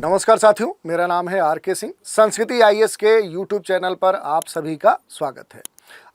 नमस्कार साथियों, मेरा नाम है आर.के. सिंह। संस्कृति आईएएस के यूट्यूब चैनल पर आप सभी का स्वागत है।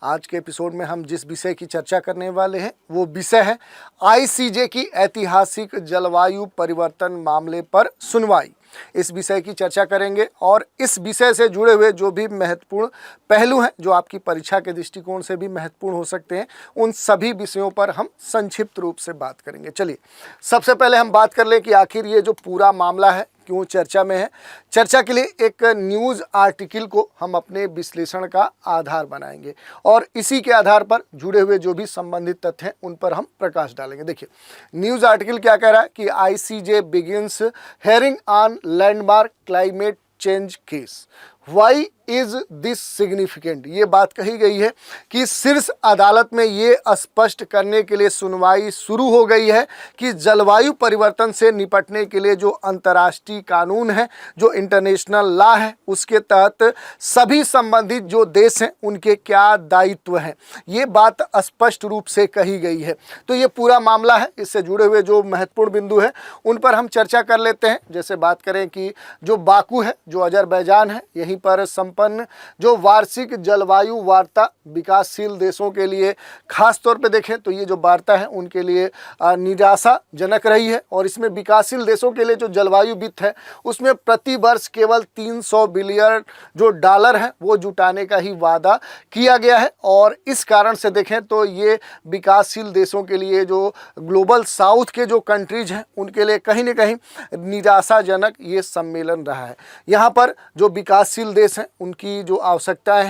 आज के एपिसोड में हम जिस विषय की चर्चा करने वाले हैं वो विषय है आईसीजे की ऐतिहासिक जलवायु परिवर्तन मामले पर सुनवाई। इस विषय की चर्चा करेंगे और इस विषय से जुड़े हुए जो भी महत्वपूर्ण पहलू हैं, जो आपकी परीक्षा के दृष्टिकोण से भी महत्वपूर्ण हो सकते हैं, उन सभी विषयों पर हम संक्षिप्त रूप से बात करेंगे। चलिए, सबसे पहले हम बात कर लें कि आखिर ये जो पूरा मामला है क्यों चर्चा में है। चर्चा के लिए एक न्यूज़ आर्टिकल को हम अपने विश्लेषण का आधार बनाएंगे और इसी के आधार पर जुड़े हुए जो भी संबंधित तथ्य हैं उन पर हम प्रकाश डालेंगे। देखिए, न्यूज़ आर्टिकल क्या कह रहा है कि ICJ begins hearing on landmark climate change case. Why is this significant. ये बात कही गई है कि शीर्ष अदालत में ये स्पष्ट करने के लिए सुनवाई शुरू हो गई है कि जलवायु परिवर्तन से निपटने के लिए जो अंतर्राष्ट्रीय कानून है, जो इंटरनेशनल लॉ है, उसके तहत सभी संबंधित जो देश हैं उनके क्या दायित्व हैं, ये बात स्पष्ट रूप से कही गई है। तो ये पूरा मामला है, इससे जुड़े हुए जो महत्वपूर्ण बिंदु है उन पर हम चर्चा कर लेते हैं। जैसे बात करें कि जो बाकू है, जो अजरबैजान है, यहीं पर संपन्न जो वार्षिक जलवायु वार्ता विकासशील देशों के लिए खास तौर पे देखें तो ये जो वार्ता है उनके लिए निराशाजनक रही है। और इसमें विकासशील देशों के लिए जो जलवायु वित्त है उसमें प्रति वर्ष केवल 300 बिलियन जो डॉलर है वो जुटाने का ही वादा किया गया है। और इस कारण से देखें तो ये विकासशील देशों के लिए, जो ग्लोबल साउथ के जो कंट्रीज हैं उनके लिए कहीं ना कहीं निराशाजनक ये सम्मेलन रहा है। यहाँ पर जो विकासशील देश हैं उनकी जो आवश्यकताएं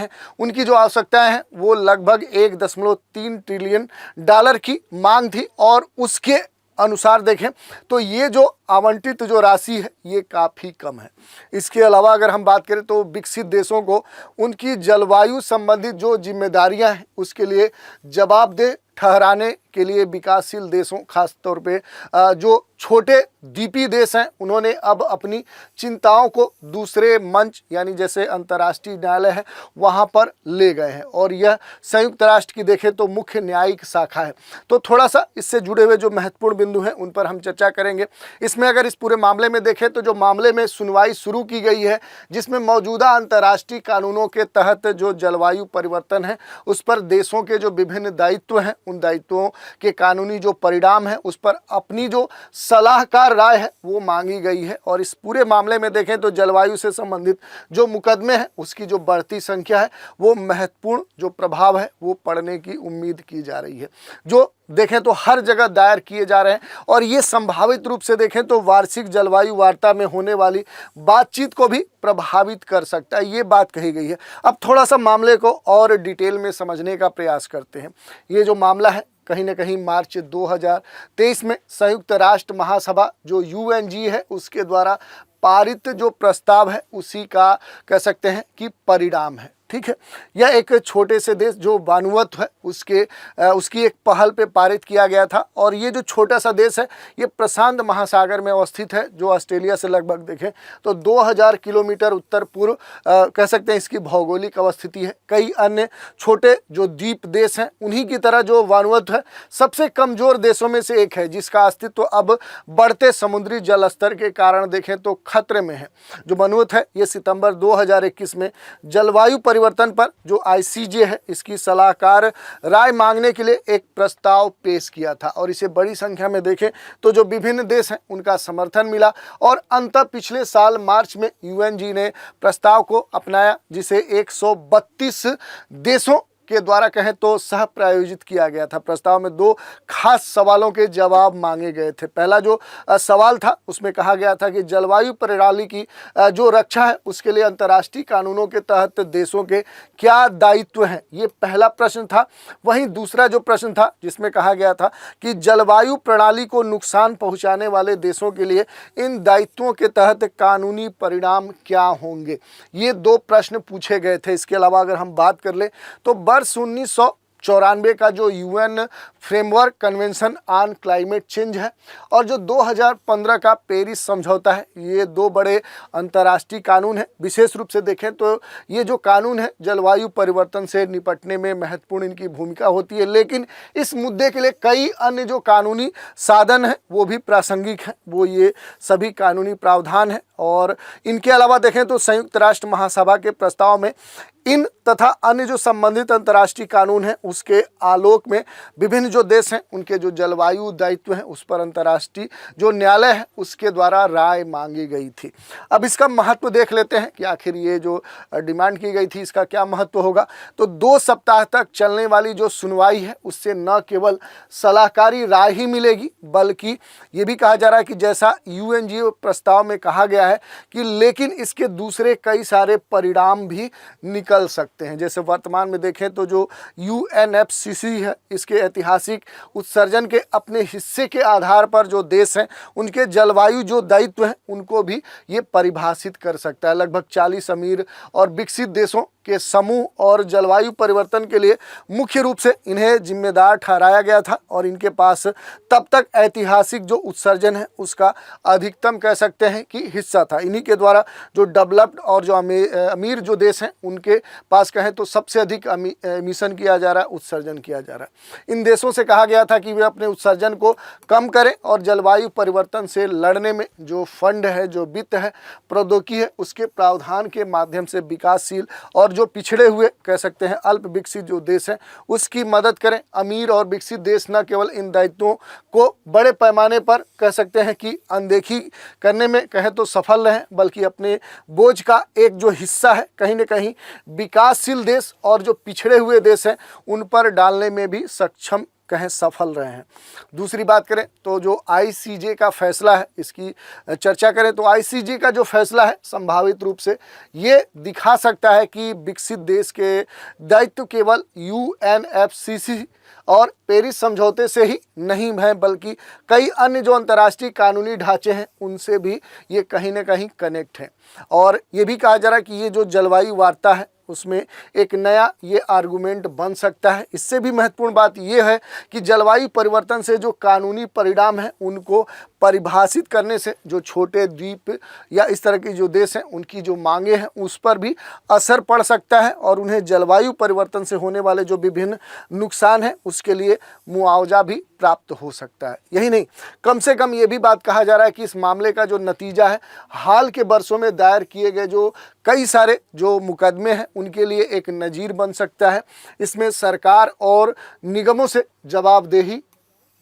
हैं वो लगभग 1.3 ट्रिलियन डॉलर की मांग थी और उसके अनुसार देखें तो ये जो आवंटित जो राशि है ये काफ़ी कम है। इसके अलावा अगर हम बात करें तो विकसित देशों को उनकी जलवायु संबंधित जो जिम्मेदारियां हैं उसके लिए जवाबदेह ठहराने के लिए विकासशील देशों, खास तौर पे जो छोटे द्वीपीय देश हैं, उन्होंने अब अपनी चिंताओं को दूसरे मंच यानी जैसे अंतर्राष्ट्रीय न्यायालय है वहाँ पर ले गए हैं और यह संयुक्त राष्ट्र की देखें तो मुख्य न्यायिक शाखा है। तो थोड़ा सा इससे जुड़े हुए जो महत्वपूर्ण बिंदु हैं उन पर हम चर्चा करेंगे। इसमें अगर इस पूरे मामले में देखें तो जो मामले में सुनवाई शुरू की गई है, जिसमें मौजूदा अंतर्राष्ट्रीय कानूनों के तहत जो जलवायु परिवर्तन है उस पर देशों के जो विभिन्न दायित्व हैं, उन दायित्वों के कानूनी जो परिणाम है उस पर अपनी जो सलाहकार राय है वो मांगी गई है। और इस पूरे मामले में देखें तो जलवायु से संबंधित जो मुकदमे हैं उसकी जो बढ़ती संख्या है वो महत्वपूर्ण जो प्रभाव है वो पड़ने की उम्मीद की जा रही है, जो देखें तो हर जगह दायर किए जा रहे हैं। और ये संभावित रूप से देखें तो वार्षिक जलवायु वार्ता में होने वाली बातचीत को भी प्रभावित कर सकता है, ये बात कही गई है। अब थोड़ा सा मामले को और डिटेल में समझने का प्रयास करते हैं। ये जो मामला है कहीं ना कहीं मार्च 2023 में संयुक्त राष्ट्र महासभा जो यूएनजी है उसके द्वारा पारित जो प्रस्ताव है उसी का कह सकते हैं कि परिणाम है। ठीक है, यह एक छोटे से देश जो वानुअतु है उसकी एक पहल पे पारित किया गया था। और ये जो छोटा सा देश है ये प्रशांत महासागर में अवस्थित है, जो ऑस्ट्रेलिया से लगभग देखें तो 2000 किलोमीटर उत्तर पूर्व कह सकते हैं इसकी भौगोलिक अवस्थिति है। कई अन्य छोटे जो द्वीप देश हैं उन्हीं की तरह जो वानुअतु है सबसे कमज़ोर देशों में से एक है, जिसका अस्तित्व अब बढ़ते समुद्री जल स्तर के कारण देखें तो खतरे में है। जो वानुअतु है ये सितंबर 2021 में जलवायु परिवर्तन पर जो आईसीजे है इसकी सलाहकार राय मांगने के लिए एक प्रस्ताव पेश किया था और इसे बड़ी संख्या में देखें तो जो विभिन्न देश हैं उनका समर्थन मिला और अंततः पिछले साल मार्च में यूएनजी ने प्रस्ताव को अपनाया, जिसे 132 देशों के द्वारा कहें तो सह प्रायोजित किया गया था। प्रस्ताव में 2 खास सवालों के जवाब मांगे गए थे। पहला जो सवाल था उसमें कहा गया था कि जलवायु प्रणाली की जो रक्षा है उसके लिए अंतर्राष्ट्रीय कानूनों के तहत देशों के क्या दायित्व हैं, ये पहला प्रश्न था। वहीं दूसरा जो प्रश्न था जिसमें कहा गया था कि जलवायु प्रणाली को नुकसान पहुँचाने वाले देशों के लिए इन दायित्वों के तहत कानूनी परिणाम क्या होंगे। ये 2 प्रश्न पूछे गए थे। इसके अलावा अगर हम बात कर लें तो वर्ष 94 का जो UN framework convention on climate change है और जो 2015 का पेरिस समझौता है, ये दो बड़े अंतर्राष्ट्रीय कानून हैं। विशेष रूप से देखें तो ये जो कानून है जलवायु परिवर्तन से निपटने में महत्वपूर्ण इनकी भूमिका होती है, लेकिन इस मुद्दे के लिए कई अन्य जो कानूनी साधन हैं वो भी प्रासंगिक हैं। वो ये सभी कानूनी प्रावधान हैं और इनके अलावा देखें तो संयुक्त राष्ट्र महासभा के प्रस्ताव में इन तथा अन्य जो संबंधित अंतर्राष्ट्रीय कानून हैं उसके आलोक में विभिन्न जो देश हैं उनके जो जलवायु दायित्व हैं उस पर अंतर्राष्ट्रीय जो न्यायालय है उसके द्वारा राय मांगी गई थी। अब इसका महत्व देख लेते हैं कि आखिर ये जो डिमांड की गई थी इसका क्या महत्व होगा। तो 2 सप्ताह तक चलने वाली जो सुनवाई है उससे न केवल सलाहकारी राय ही मिलेगी बल्कि ये भी कहा जा रहा है कि जैसा यूएनजीओ प्रस्ताव में कहा गया है कि लेकिन इसके दूसरे कई सारे परिणाम भी निकल सकते हैं। जैसे वर्तमान में देखें तो जो यूएनएफसीसी है इसके ऐतिहासिक उत्सर्जन के अपने हिस्से के आधार पर जो देश हैं उनके जलवायु जो दायित्व हैं उनको भी ये परिभाषित कर सकता है। लगभग 40 अमीर और विकसित देशों के समूह और जलवायु परिवर्तन के लिए मुख्य रूप से इन्हें जिम्मेदार ठहराया गया था और इनके पास तब तक ऐतिहासिक जो उत्सर्जन है उसका अधिकतम कह सकते हैं कि हिस्सा था। इन्हीं के द्वारा जो डेवलप्ड और जो अमीर जो देश हैं उनके पास कहें तो सबसे अधिक एमिशन किया जा रहा है, उत्सर्जन किया जा रहा है। इन देशों से कहा गया था कि वे अपने उत्सर्जन को कम करें और जलवायु परिवर्तन से लड़ने में जो फंड है, जो वित्त है, प्रौद्योगिकी है, उसके प्रावधान के माध्यम से विकासशील और जो पिछड़े हुए कह सकते हैं अल्प विकसित जो देश हैं उसकी मदद करें। अमीर और विकसित देश न केवल इन दायित्वों को बड़े पैमाने पर कह सकते हैं कि अनदेखी करने में कहें तो सफल रहें बल्कि अपने बोझ का एक जो हिस्सा है कहीं न कहीं विकासशील देश और जो पिछड़े हुए देश हैं उन पर डालने में भी सक्षम कहें सफल रहे हैं। दूसरी बात करें तो जो आईसीजे का फैसला है इसकी चर्चा करें तो आईसीजे का जो फैसला है संभावित रूप से ये दिखा सकता है कि विकसित देश के दायित्व केवल यूएनएफसीसी और पेरिस समझौते से ही नहीं है बल्कि कई अन्य जो अंतर्राष्ट्रीय कानूनी ढांचे हैं उनसे भी ये कहीं ना कहीं कनेक्ट है। और ये भी कहा जा रहा है कि ये जो जलवायु वार्ता है उसमें एक नया ये आर्गुमेंट बन सकता है। इससे भी महत्वपूर्ण बात ये है कि जलवायु परिवर्तन से जो कानूनी परिणाम हैं उनको परिभाषित करने से जो छोटे द्वीप या इस तरह के जो देश हैं उनकी जो मांगे हैं उस पर भी असर पड़ सकता है और उन्हें जलवायु परिवर्तन से होने वाले जो विभिन्न नुकसान हैं उसके लिए मुआवजा भी प्राप्त हो सकता है। यही नहीं, कम से कम ये भी बात कहा जा रहा है कि इस मामले का जो नतीजा है हाल के वर्षों में दायर किए गए जो कई सारे जो मुकदमे हैं उनके लिए एक नज़ीर बन सकता है। इसमें सरकार और निगमों से जवाबदेही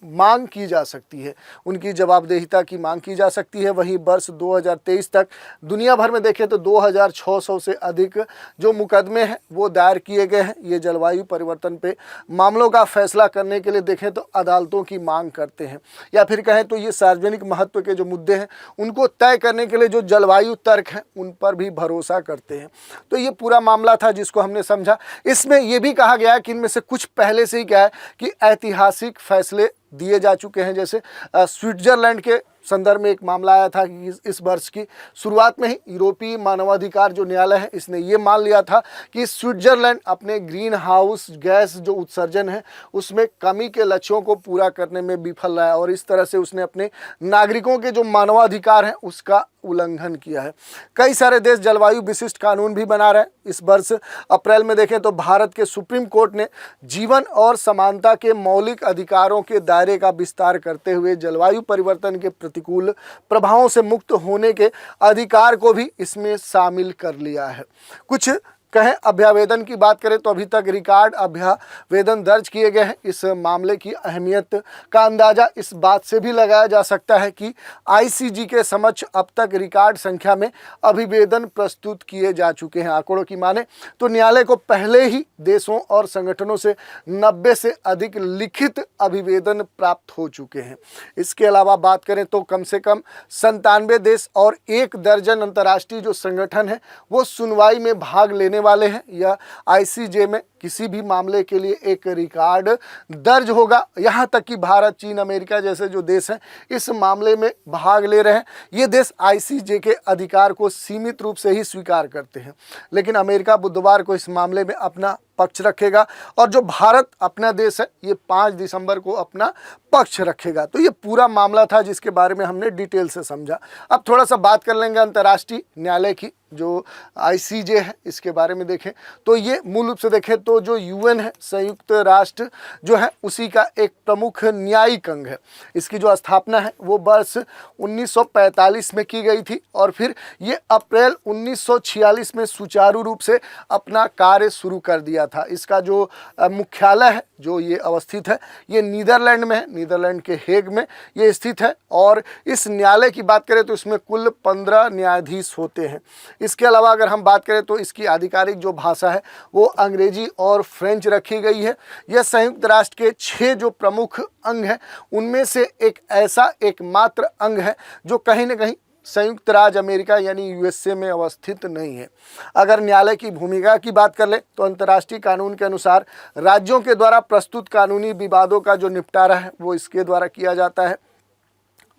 मांग की जा सकती है, उनकी जवाबदेहिता की मांग की जा सकती है। वहीं वर्ष 2023 तक दुनिया भर में देखें तो 2600 से अधिक जो मुकदमे हैं वो दायर किए गए हैं। ये जलवायु परिवर्तन पे मामलों का फैसला करने के लिए देखें तो अदालतों की मांग करते हैं या फिर कहें तो ये सार्वजनिक महत्व के जो मुद्दे हैं उनको तय करने के लिए जो जलवायु तर्क हैं उन पर भी भरोसा करते हैं। तो ये पूरा मामला था जिसको हमने समझा। इसमें यह भी कहा गया है कि इनमें से कुछ पहले से ही क्या है कि ऐतिहासिक फैसले दिए जा चुके हैं। जैसे स्विट्जरलैंड के संदर्भ में एक मामला आया था कि इस वर्ष की शुरुआत में ही यूरोपीय मानवाधिकार जो न्यायालय है इसने ये मान लिया था कि स्विट्जरलैंड अपने ग्रीन हाउस गैस जो उत्सर्जन है उसमें कमी के लक्ष्यों को पूरा करने में विफल रहा है और इस तरह से उसने अपने नागरिकों के जो मानवाधिकार हैं उसका उल्लंघन किया है। कई सारे देश जलवायु विशिष्ट कानून भी बना रहे हैं। इस वर्ष अप्रैल में देखें तो भारत के सुप्रीम कोर्ट ने जीवन और समानता के मौलिक अधिकारों के दायरे का विस्तार करते हुए जलवायु परिवर्तन के प्रतिकूल प्रभावों से मुक्त होने के अधिकार को भी इसमें शामिल कर लिया है। कुछ कहें अभ्यावेदन की बात करें तो अभी तक रिकॉर्ड अभ्यावेदन दर्ज किए गए हैं। इस मामले की अहमियत का अंदाज़ा इस बात से भी लगाया जा सकता है कि आईसीजे के समक्ष अब तक रिकॉर्ड संख्या में अभिवेदन प्रस्तुत किए जा चुके हैं। आंकड़ों की माने तो न्यायालय को पहले ही देशों और संगठनों से 90 से अधिक लिखित अभिवेदन प्राप्त हो चुके हैं। इसके अलावा बात करें तो कम से कम 97 देश और 1 दर्जन अंतर्राष्ट्रीय जो संगठन है वो सुनवाई में भाग लेने वाले हैं या आईसीजे में किसी भी मामले के लिए एक रिकॉर्ड दर्ज होगा। यहाँ तक कि भारत, चीन, अमेरिका जैसे जो देश हैं इस मामले में भाग ले रहे हैं। ये देश आईसीजे के अधिकार को सीमित रूप से ही स्वीकार करते हैं, लेकिन अमेरिका बुधवार को इस मामले में अपना पक्ष रखेगा और जो भारत अपना देश है ये 5 दिसंबर को अपना पक्ष रखेगा। तो ये पूरा मामला था जिसके बारे में हमने डिटेल से समझा। अब थोड़ा सा बात कर लेंगे अंतर्राष्ट्रीय न्यायालय की, जो आईसीजे है इसके बारे में देखें तो ये मूल रूप से देखें तो जो यूएन है, संयुक्त राष्ट्र जो है उसी का एक प्रमुख न्यायिक अंग है। इसकी जो स्थापना है वो वर्ष 1945 में की गई थी और फिर ये अप्रैल 1946 में सुचारू रूप से अपना कार्य शुरू कर दिया था। इसका जो मुख्यालय है जो ये अवस्थित है ये नीदरलैंड में है, नीदरलैंड के हेग में ये स्थित है। और इस न्यायालय की बात करें तो इसमें कुल 15 न्यायाधीश होते हैं। इसके अलावा अगर हम बात करें तो इसकी आधिकारिक जो भाषा है वो अंग्रेजी और फ्रेंच रखी गई है। यह संयुक्त राष्ट्र के 6 जो प्रमुख अंग हैं उनमें से एक ऐसा एकमात्र अंग है जो कहीं ना कहीं संयुक्त राज्य अमेरिका यानी यूएसए में अवस्थित नहीं है। अगर न्यायालय की भूमिका की बात कर ले तो अंतर्राष्ट्रीय कानून के अनुसार राज्यों के द्वारा प्रस्तुत कानूनी विवादों का जो निपटारा है वो इसके द्वारा किया जाता है।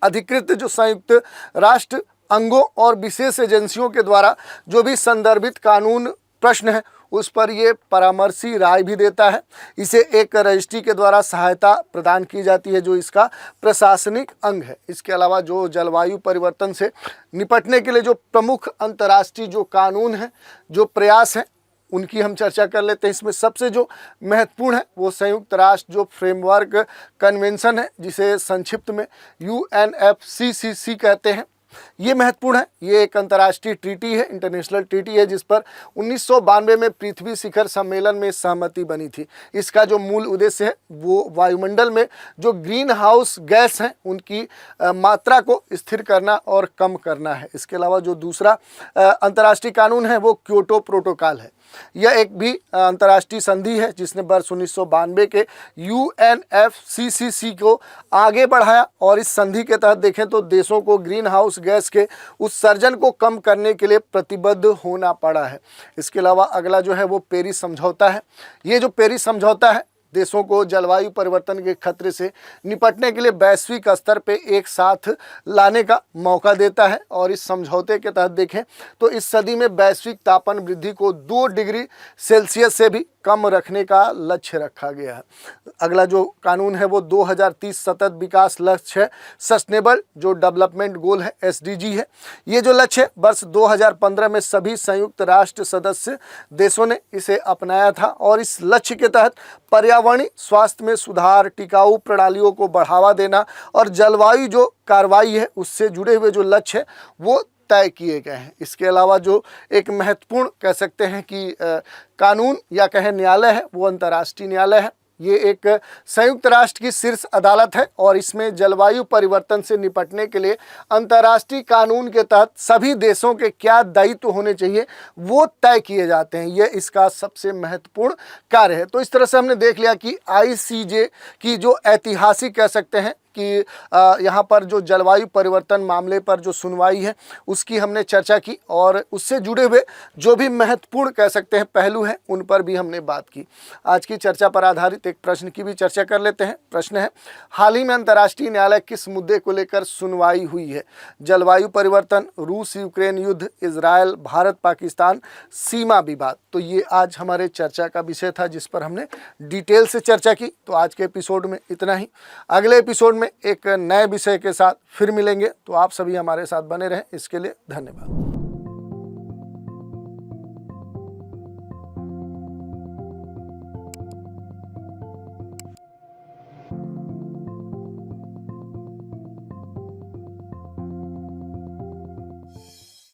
अधिकृत जो संयुक्त राष्ट्र अंगों और विशेष एजेंसियों के द्वारा जो भी संदर्भित कानून प्रश्न है उस पर ये परामर्शी राय भी देता है। इसे एक रजिस्ट्री के द्वारा सहायता प्रदान की जाती है जो इसका प्रशासनिक अंग है। इसके अलावा जो जलवायु परिवर्तन से निपटने के लिए जो प्रमुख अंतर्राष्ट्रीय जो कानून है, जो प्रयास हैं, उनकी हम चर्चा कर लेते हैं। इसमें सबसे जो महत्वपूर्ण है वो संयुक्त राष्ट्र जो फ्रेमवर्क कन्वेंशन है जिसे संक्षिप्त में UNFCCC कहते हैं, ये महत्वपूर्ण है। ये एक अंतर्राष्ट्रीय ट्रीटी है, इंटरनेशनल ट्रीटी है जिस पर 1992 में पृथ्वी शिखर सम्मेलन में सहमति बनी थी। इसका जो मूल उद्देश्य है वो वायुमंडल में जो ग्रीन हाउस गैस हैं उनकी मात्रा को स्थिर करना और कम करना है। इसके अलावा जो दूसरा अंतर्राष्ट्रीय कानून है वो क्योटो प्रोटोकॉल है। यह एक भी अंतर्राष्ट्रीय संधि है जिसने वर्ष 1992 के UNFCCC को आगे बढ़ाया और इस संधि के तहत देखें तो देशों को ग्रीन हाउस गैस के उत्सर्जन को कम करने के लिए प्रतिबद्ध होना पड़ा है। इसके अलावा अगला जो है वो पेरिस समझौता है। ये जो पेरिस समझौता है देशों को जलवायु परिवर्तन के खतरे से निपटने के लिए वैश्विक स्तर पे एक साथ लाने का मौका देता है और इस समझौते के तहत देखें तो इस सदी में वैश्विक तापमान वृद्धि को 2 डिग्री सेल्सियस से भी कम रखने का लक्ष्य रखा गया है। अगला जो कानून है वो 2030 सतत विकास लक्ष्य है, सस्टेनेबल जो डेवलपमेंट गोल है SDG है। ये जो लक्ष्य है वर्ष 2015 में सभी संयुक्त राष्ट्र सदस्य देशों ने इसे अपनाया था और इस लक्ष्य के तहत पर्यावरणीय स्वास्थ्य में सुधार, टिकाऊ प्रणालियों को बढ़ावा देना और जलवायु जो कार्रवाई है उससे जुड़े हुए जो लक्ष्य है वो तय किए गए हैं। इसके अलावा जो एक महत्वपूर्ण कह सकते हैं कि कानून या कहें न्यायालय है वो अंतर्राष्ट्रीय न्यायालय है। ये एक संयुक्त राष्ट्र की शीर्ष अदालत है और इसमें जलवायु परिवर्तन से निपटने के लिए अंतर्राष्ट्रीय कानून के तहत सभी देशों के क्या दायित्व होने चाहिए वो तय किए जाते हैं। ये इसका सबसे महत्वपूर्ण कार्य है। तो इस तरह से हमने देख लिया कि आईसीजे की जो ऐतिहासिक कह सकते हैं कि यहाँ पर जो जलवायु परिवर्तन मामले पर जो सुनवाई है उसकी हमने चर्चा की और उससे जुड़े हुए जो भी महत्वपूर्ण कह सकते हैं पहलू हैं उन पर भी हमने बात की। आज की चर्चा पर आधारित एक प्रश्न की भी चर्चा कर लेते हैं। प्रश्न है, हाल ही में अंतर्राष्ट्रीय न्यायालय किस मुद्दे को लेकर सुनवाई हुई है? जलवायु परिवर्तन, रूस यूक्रेन युद्ध, इजरायल भारत पाकिस्तान सीमा विवाद। तो ये आज हमारे चर्चा का विषय था जिस पर हमने डिटेल से चर्चा की। तो आज के एपिसोड में इतना ही। अगले एपिसोड में एक नए विषय के साथ फिर मिलेंगे। तो आप सभी हमारे साथ बने रहें, इसके लिए धन्यवाद।